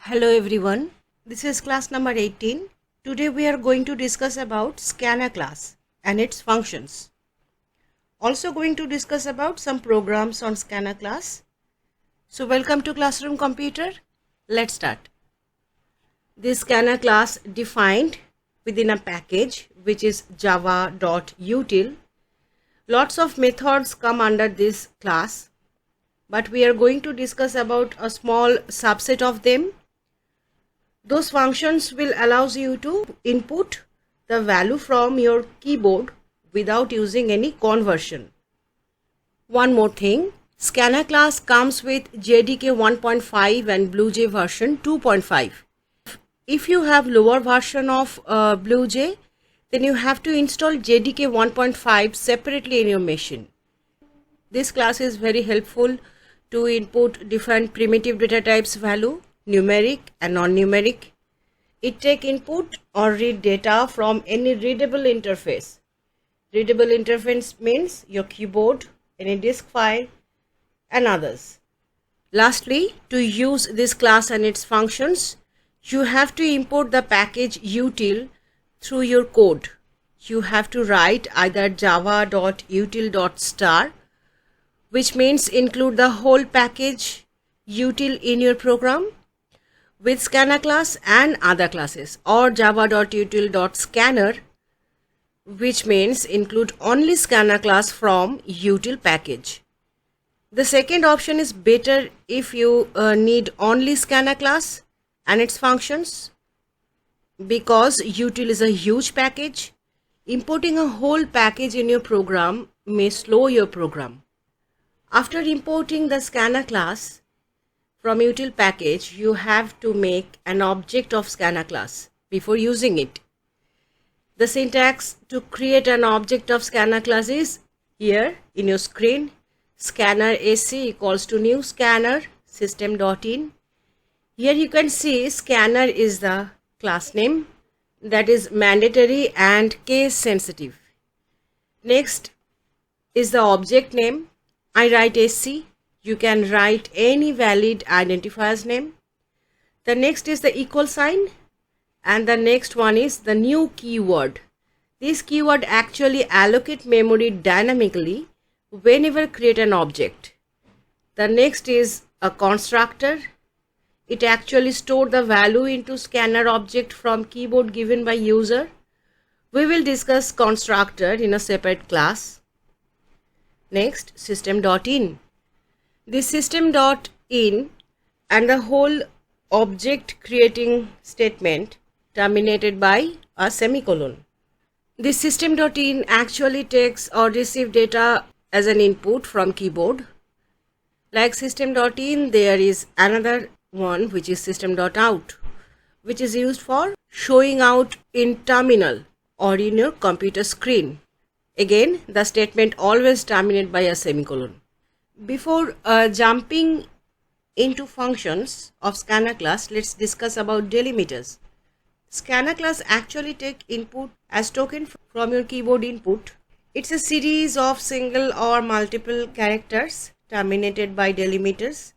Hello everyone, this is class number 18. Today we are going to discuss about scanner class and its functions. Also going to discuss about some programs on scanner class. So welcome to Classroom Computer. Let's start. This scanner class defined within a package which is java.util. Lots of methods come under this class, but we are going to discuss about a small subset of them. Those functions will allow you to input the value from your keyboard without using any conversion. One more thing, scanner class comes with JDK 1.5 and BlueJ version 2.5. If you have lower version of BlueJ, then you have to install JDK 1.5 separately in your machine. This class is very helpful to input different primitive data types value, numeric and non-numeric. It take input or read data from any readable interface. Readable interface means your keyboard, any disk file and others. Lastly, to use this class and its functions, you have to import the package util through your code. You have to write either java.util.star, which means include the whole package util in your program with scanner class and other classes, or java.util.scanner, which means include only scanner class from util package. The second option is better if you need only scanner class and its functions, because util is a huge package. Importing a whole package in your program may slow your program. After importing the scanner class from util package, you have to make an object of scanner class before using it. The syntax to create an object of scanner class is here in your screen. Scanner AC equals to new scanner system.in. Here you can see scanner is the class name, that is mandatory and case sensitive. Next is the object name. I write AC. You can write any valid identifier's name. The next is the equal sign, and the next one is the new keyword. This keyword actually allocate memory dynamically whenever create an object. The next is a constructor. It actually store the value into scanner object from keyboard given by user. We will discuss constructor in a separate class. Next, system.in. This system.in and the whole object creating statement terminated by a semicolon. This system.in actually takes or receive data as an input from keyboard. Like system.in, there is another one which is system.out, which is used for showing out in terminal or in your computer screen. Again, the statement always terminated by a semicolon. Before jumping into functions of scanner class, let's discuss about delimiters. Scanner class actually take input as token from your keyboard input. It's a series of single or multiple characters terminated by delimiters.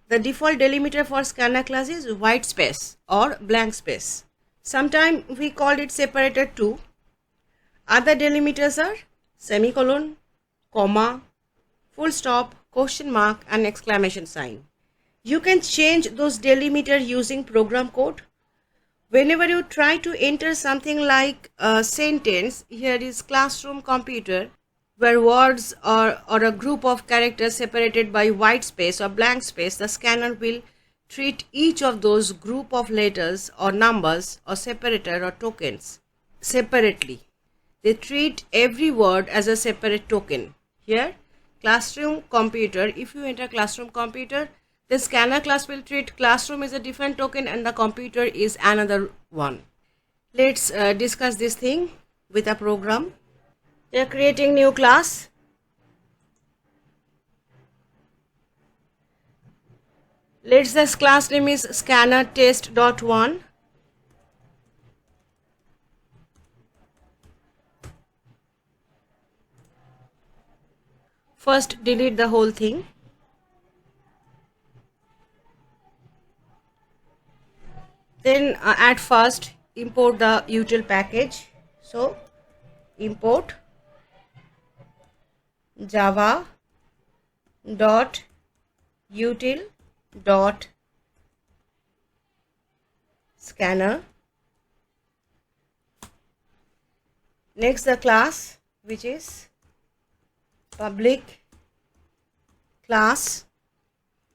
The default delimiter for scanner class is white space or blank space. Sometimes we call it separator too. Other delimiters are semicolon, comma, full stop, question mark and exclamation sign. You can change those delimiter using program code. Whenever you try to enter something like a sentence, here is Classroom Computer, where words or a group of characters separated by white space or blank space, the scanner will treat each of those group of letters or numbers or separator or tokens separately. They treat every word as a separate token. Here, Classroom Computer, if you enter Classroom Computer, the scanner class will treat classroom as a different token and the computer is another one. Let's discuss this thing with a program. We are creating new class. Let's this class name is scanner test.1. First delete the whole thing. Then at first import the util package. So import java dot util dot scanner. Next the class, which is public class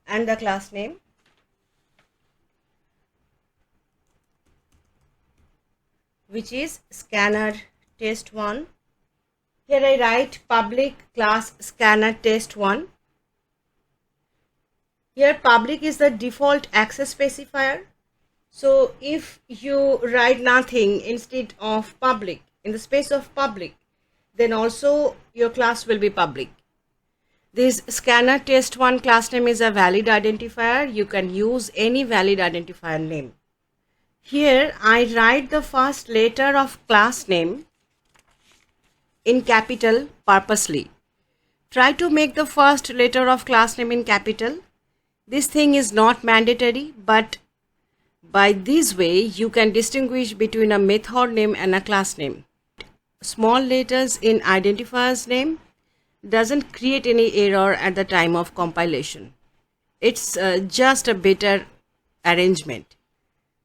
and the class name, which is scanner test1. Here I write public class scanner test1. Here public is the default access specifier. So if you write nothing instead of public in the space of public, then also your class will be public. This scanner test1 class name is a valid identifier. You can use any valid identifier name. Here I write the first letter of class name in capital purposely. Try to make the first letter of class name in capital. This thing is not mandatory, but by this way you can distinguish between a method name and a class name. Small letters in identifier's name doesn't create any error at the time of compilation. It's just a better arrangement.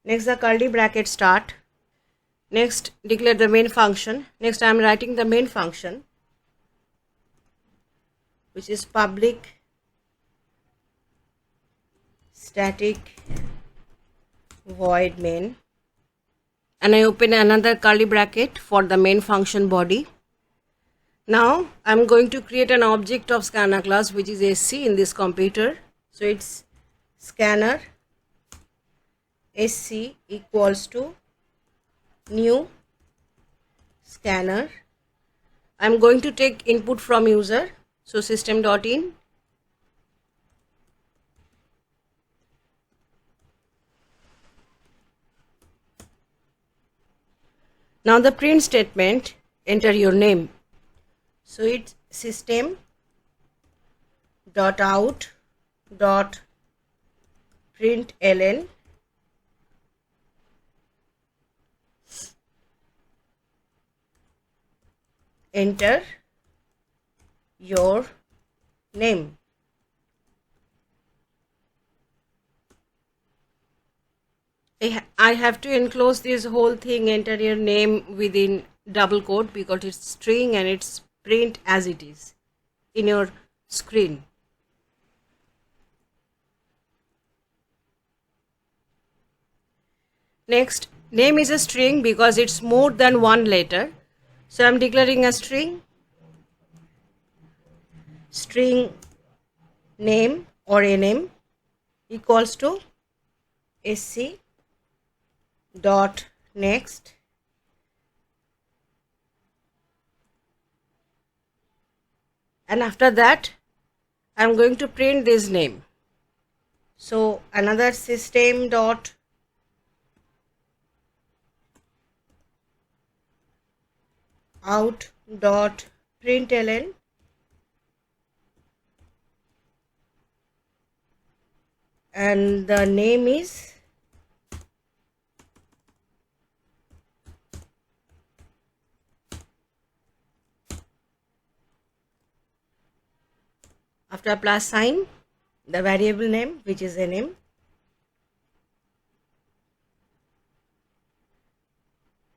Next the curly bracket start. Next declare the main function. Next I am writing the main function, which is public static void main, and I open another curly bracket for the main function body. Now I am going to create an object of scanner class, which is SC in this computer. So it's scanner SC equals to new scanner. I am going to take input from user. So system.in now the print statement, enter your name. So it's system dot out dot println enter your name. I have to enclose this whole thing, enter your name, within double quote because it's string and it's print as it is in your screen. Next, name is a string because it's more than one letter. So I'm declaring a string name or name equals to sc dot next and after that I'm going to print this name. So another system dot out dot println and the name is after plus sign the variable name, which is a name.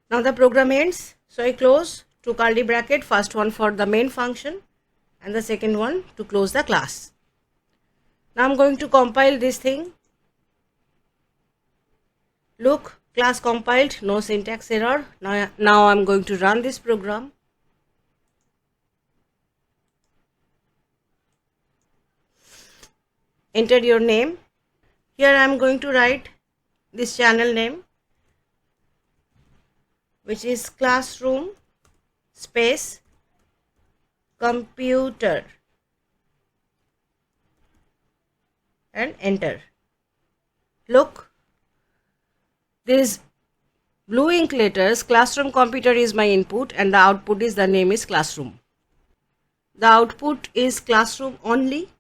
Now the program ends. So I close two curly bracket, first one for the main function and the second one to close the class. Now I'm going to compile this thing. Look, class compiled, no syntax error. Now I'm going to run this program. Enter your name. Here I am going to write this channel name, which is classroom space computer and enter. Look, these blue ink letters, classroom computer is my input and the output is the name is classroom. The output is classroom only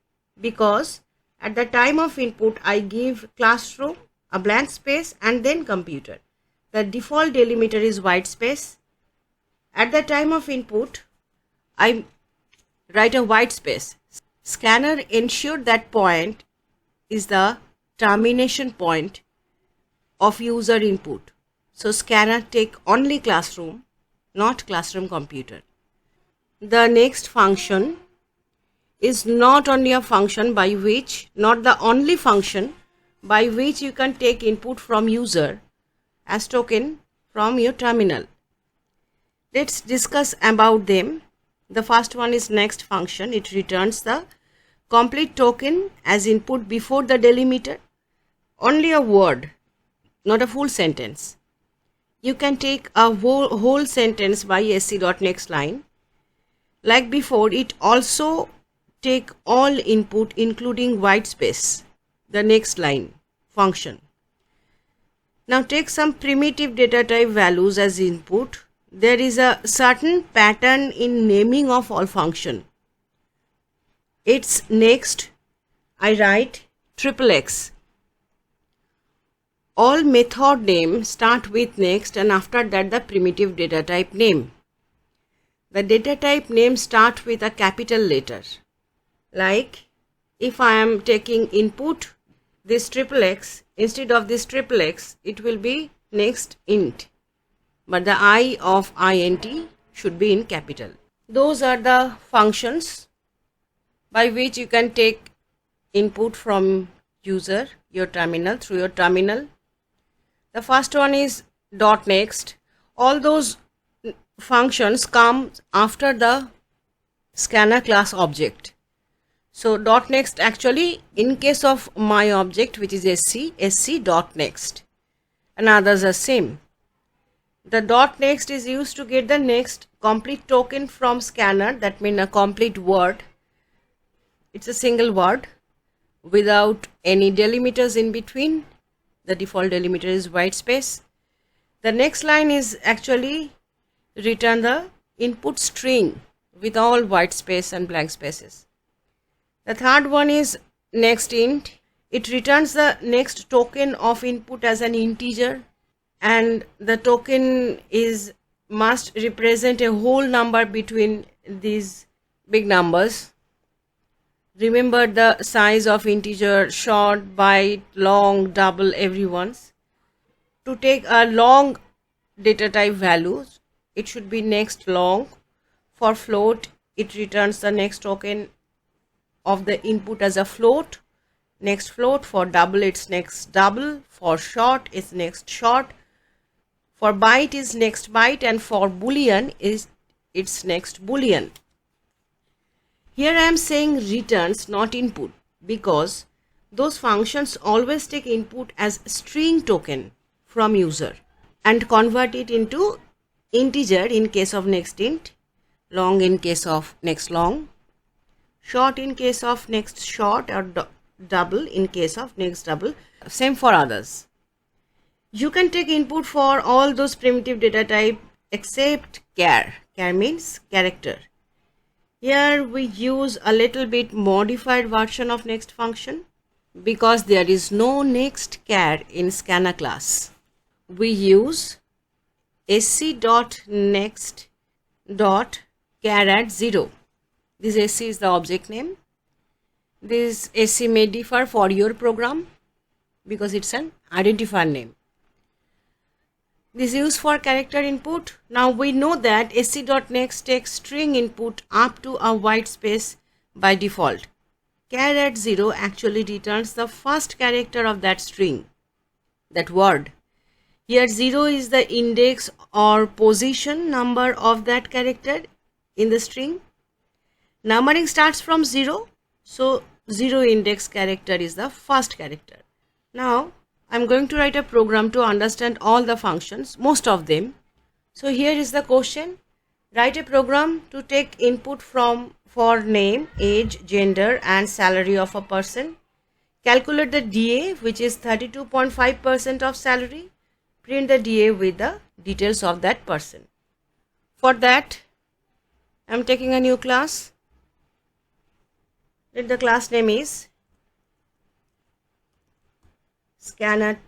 because at the time of input I give classroom, a blank space and then computer. The default delimiter is white space. At the time of input, I write a white space. Scanner ensure that point is the termination point of user input. So scanner take only classroom, not classroom computer. The next function is not only a function by which, not the only function by which you can take input from user as token from your terminal. Let's discuss about them. The first one is next function. It returns the complete token as input before the delimiter. Only a word, not a full sentence. You can take a whole sentence by sc.nextLine. Like before, it also take all input including white space, the nextLine function. Now take some primitive data type values as input. There is a certain pattern in naming of all function. It's next, I write XXX. All method name start with next and after that the primitive data type name. The data type name start with a capital letter. Like if I am taking input this XXX, instead of this XXX, it will be nextInt. But the I of int should be in capital. Those are the functions by which you can take input from user, your terminal, through your terminal. The first one is .next. All those functions come after the scanner class object. So .next actually in case of my object which is sc.next and others are same. The .next is used to get the next complete token from scanner, that means a complete word. It's a single word without any delimiters in between. The default delimiter is white space. The next line is actually return the input string with all white space and blank spaces. The third one is nextInt. It returns the next token of input as an integer, and the token must represent a whole number between these big numbers. Remember the size of integer, short, byte, long, double, everyone's. To take a long data type values, it should be nextLong. For float, it returns the next token of the input as a float, nextFloat. For double, it's nextDouble. For short, it's nextShort. For byte is nextByte, and for Boolean it's nextBoolean. Here I am saying returns, not input, because those functions always take input as string token from user and convert it into integer in case of nextInt, long in case of nextLong, short in case of nextShort, or double in case of nextDouble. Same for others. You can take input for all those primitive data type except char. Char means character. Here we use a little bit modified version of next function because there is no next char in scanner class. We use sc.next.charAt0. This sc is the object name. This sc may differ for your program because it's an identifier name. This is used for character input. Now we know that sc.next takes string input up to a white space by default. charAt0 actually returns the first character of that string, that word. Here 0 is the index or position number of that character in the string. Numbering starts from 0, so 0 index character is the first character. Now I'm going to write a program to understand all the functions, most of them. So here is the question. Write a program to take input for name, age, gender and salary of a person. Calculate the DA, which is 32.5% of salary. Print the DA with the details of that person. For that, I'm taking a new class. The class name is scanner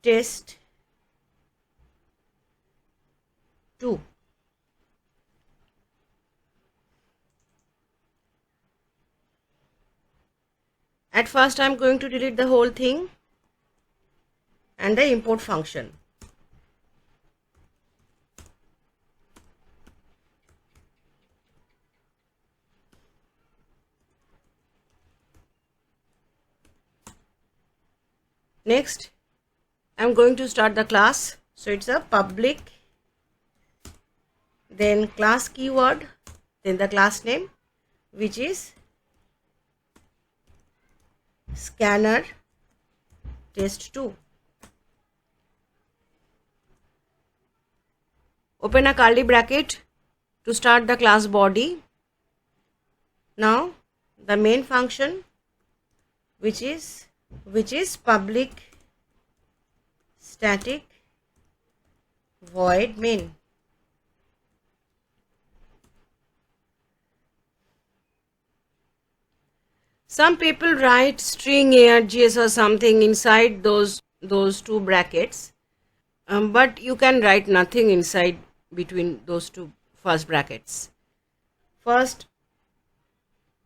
test 2. At first I am going to delete the whole thing and the import function. Next I am going to start the class. So it's a public, then class keyword, then the class name, which is scanner test 2. Open a curly bracket to start the class body. Now the main function, which is public static void main. Some people write string args or something inside those two brackets, but you can write nothing inside between those two first brackets. First,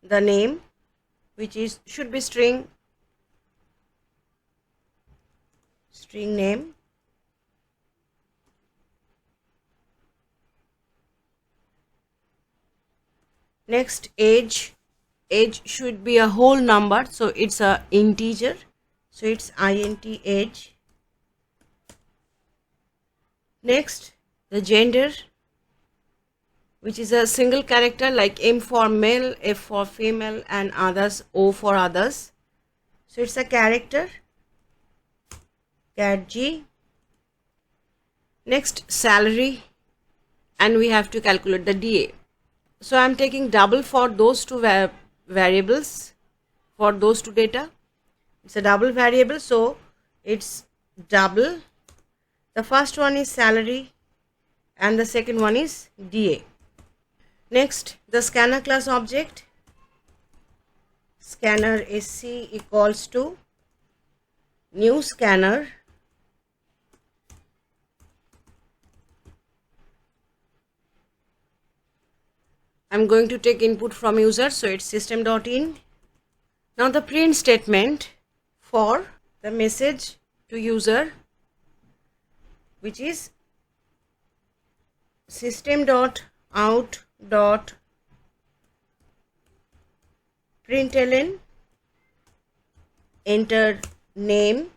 the name, which should be string name. Next, age should be a whole number, so it's a integer, so it's int age. Next, the gender, which is a single character like M for male, F for female, and others, O for others, so it's a character, char G. Next, salary, and we have to calculate the DA. So I am taking double for those two variables, for those two data. It's a double variable, so it's double. The first one is salary and the second one is DA. Next, the scanner class object, scanner sc equals to new scanner I'm going to take input from user, so it's system.in. Now the print statement for the message to user, which is system.out.println, enter name,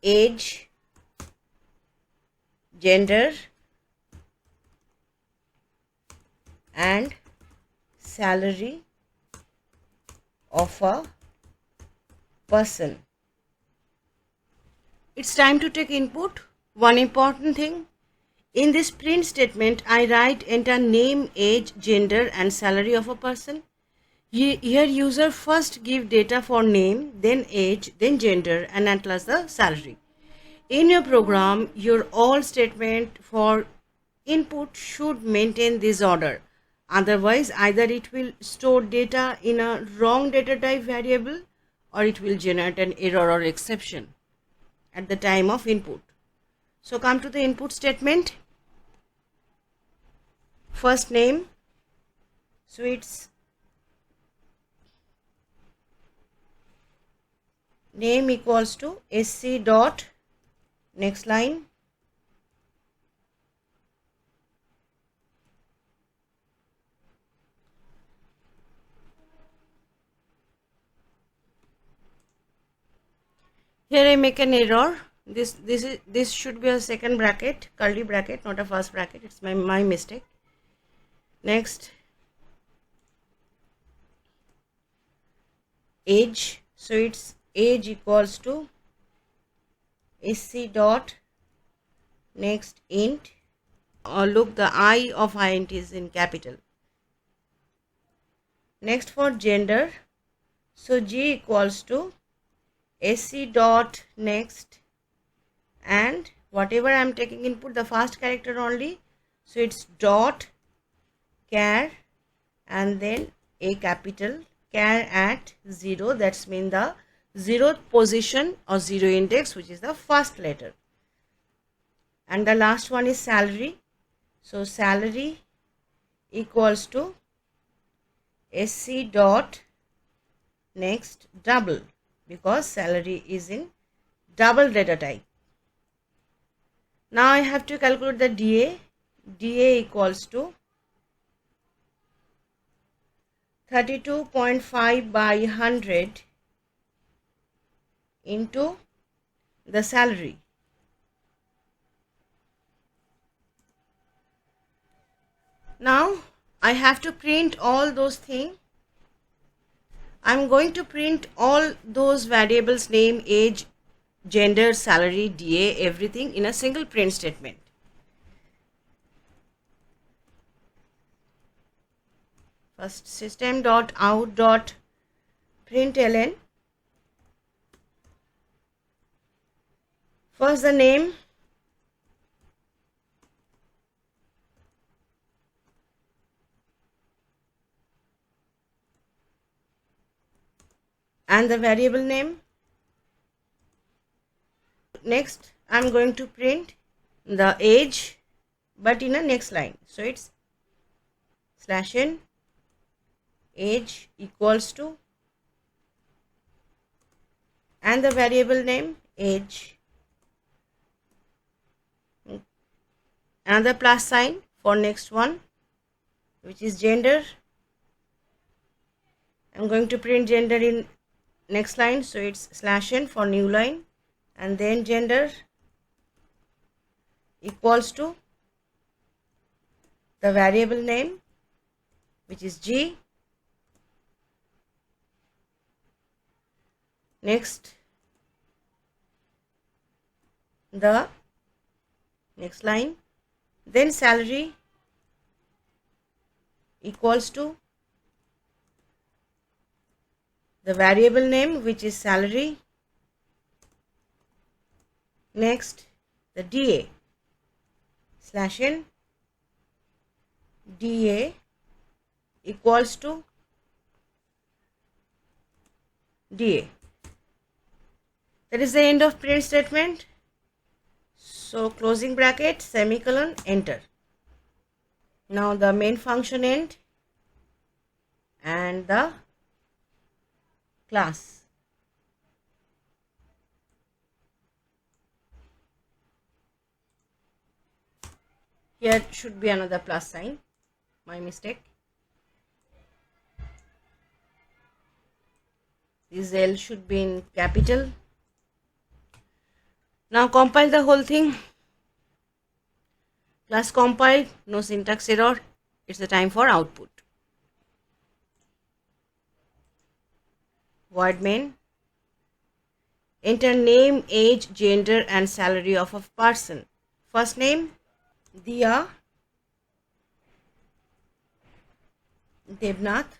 age, gender, and salary of a person. It's time to take input. One important thing, in this print statement I write enter name, age, gender, and salary of a person. Here user first give data for name, then age, then gender, and at last the salary. In your program, your all statement for input should maintain this order. Otherwise, either it will store data in a wrong data type variable or it will generate an error or exception at the time of input. So come to the input statement. First name, so it's name equals to sc dot nextLine, here I make an error. This should be a second bracket, curly bracket, not a first bracket. It's my mistake. Next, age, so it's age equals to sc dot nextInt. Look, the I of int is in capital. Next, for gender, so g equals to sc dot next, and whatever I am taking input, the first character only, so it's dot char and then a capital, char at 0, that's mean the zeroth position or zero index, which is the first letter. And the last one is salary. So salary equals to sc dot next double, because salary is in double data type. Now I have to calculate the DA. DA equals to 32.5 by 100 into the salary. Now I have to print all those things. I'm going to print all those variables: name, age, gender, salary, DA, everything in a single print statement. First, system.out.println. First the name, and the variable name. Next I'm going to print the age, but in a next line. So it's /n age equals to, and the variable name age, and the plus sign for next one, which is gender. I'm going to print gender in next line, so it's /n for new line, and then gender equals to the variable name, which is G. Next, the next line, then salary equals to the variable name, which is salary. Next, the DA /n DA equals to DA. That is the end of print statement. So closing bracket, semicolon, enter. Now the main function end and the class. Here should be another plus sign, my mistake. This L should be in capital. Now compile the whole thing. Class compiled, no syntax error. It's the time for output. Void main. Enter name, age, gender and salary of a person. First name Diya Devnath.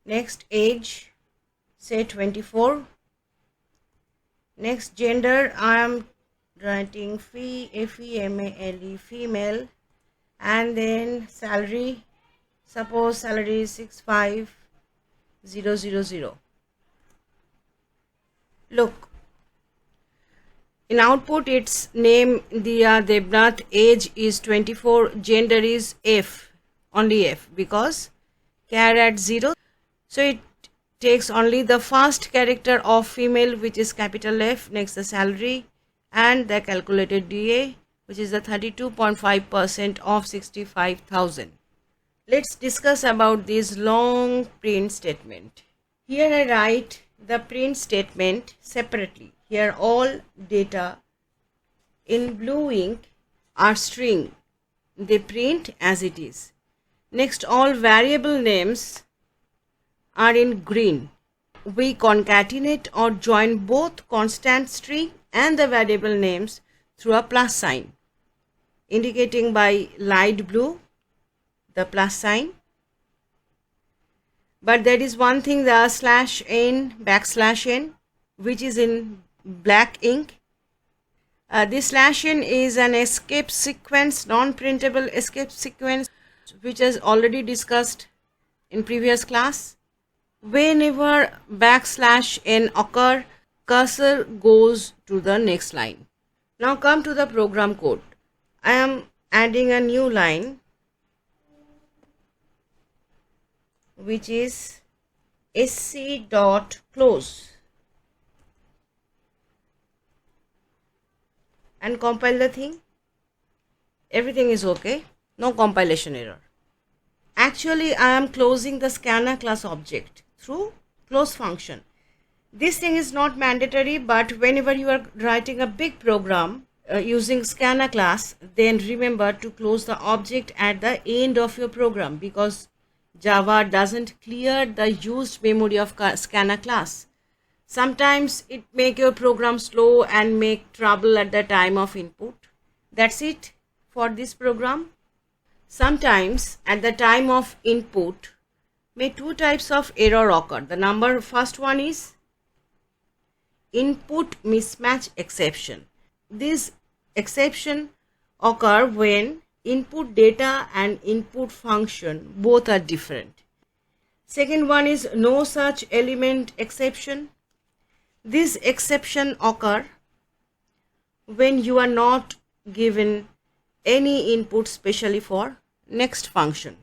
Next, age, say 24. Next, gender, I am writing female, female, and then salary, suppose salary is 65000. Look, in output it's name Diya Devnath, age is 24, gender is F, only F, because charAt 0. So it takes only the first character of female, which is capital F. Next the salary and the calculated DA, which is the 32.5% of 65,000. Let's discuss about this long print statement. Here I write the print statement separately. Here all data in blue ink are string. They print as it is. Next, all variable names are in green. We concatenate or join both constant string and the variable names through a plus sign, indicating by light blue the plus sign. But there is one thing, the /n, \n, which is in black ink. This /n is an escape sequence, non-printable escape sequence, which is already discussed in previous class. Whenever \n occur, cursor goes to the next line. Now come to the program code. I am adding a new line which is sc.close and compile the thing. Everything is okay, no compilation error. Actually, I am closing the scanner class object through close function. This thing is not mandatory, but whenever you are writing a big program using scanner class, then remember to close the object at the end of your program, because Java doesn't clear the used memory of scanner class. Sometimes it make your program slow and make trouble at the time of input. That's it for this program. Sometimes at the time of input, may two types of error occur. The first one is input mismatch exception. This exception occur when input data and input function both are different. Second one is no such element exception. This exception occur when you are not given any input specially for next function.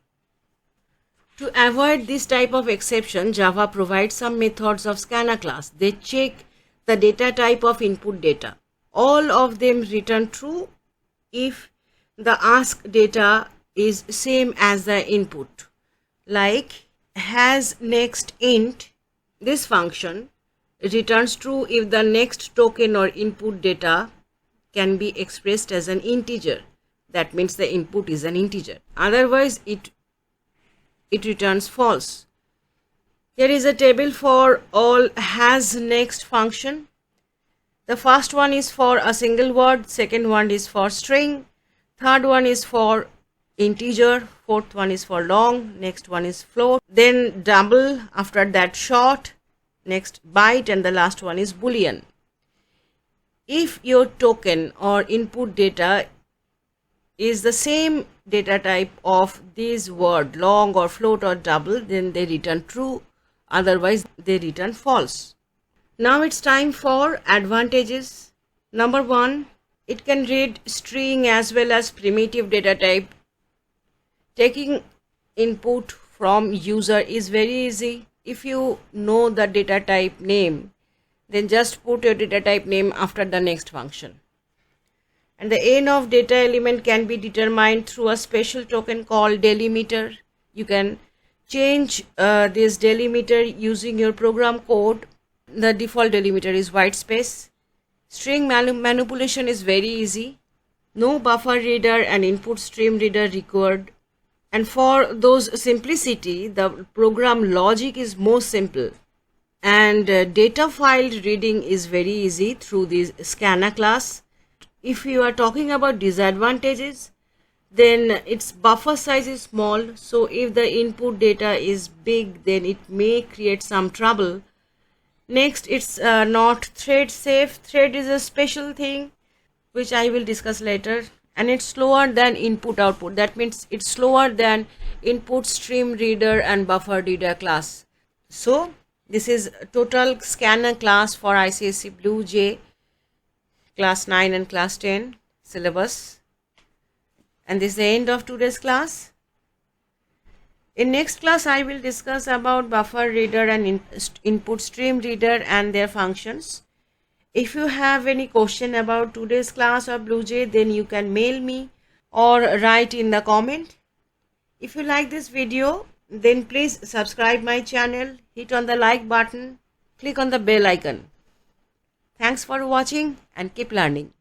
To avoid this type of exception, Java provides some methods of scanner class. They check the data type of input data. All of them return true if the asked data is same as the input. Like hasNextInt, this function returns true if the next token or input data can be expressed as an integer. That means the input is an integer. Otherwise, it returns false. Here is a table for all hasNext function. The first one is for a single word, second one is for string, third one is for integer, fourth one is for long, next one is float, then double, after that short, next byte, and the last one is boolean. If your token or input data is the same data type of this word, long or float or double, then they return true, otherwise they return false. Now it's time for advantages. Number one, it can read string as well as primitive data type. Taking input from user is very easy. If you know the data type name, then just put your data type name after the next function. And the end of data element can be determined through a special token called delimiter. You can change this delimiter using your program code. The default delimiter is white space. String manipulation is very easy. No buffer reader and input stream reader required. And for those simplicity, the program logic is more simple. And data file reading is very easy through this scanner class. If you are talking about disadvantages, then its buffer size is small. So if the input data is big, then it may create some trouble. Next, it's not thread safe. Thread is a special thing which I will discuss later, and it's slower than input output. That means it's slower than input stream reader and buffer reader class. So this is total scanner class for ICSE Blue J class 9 and class 10 syllabus. And this is the end of today's class. In next class, I will discuss about buffer reader and input stream reader and their functions. If you have any question about today's class or Blue J, then you can mail me or write in the comment. If you like this video, then please subscribe my channel, hit on the like button, click on the bell icon. Thanks for watching and keep learning.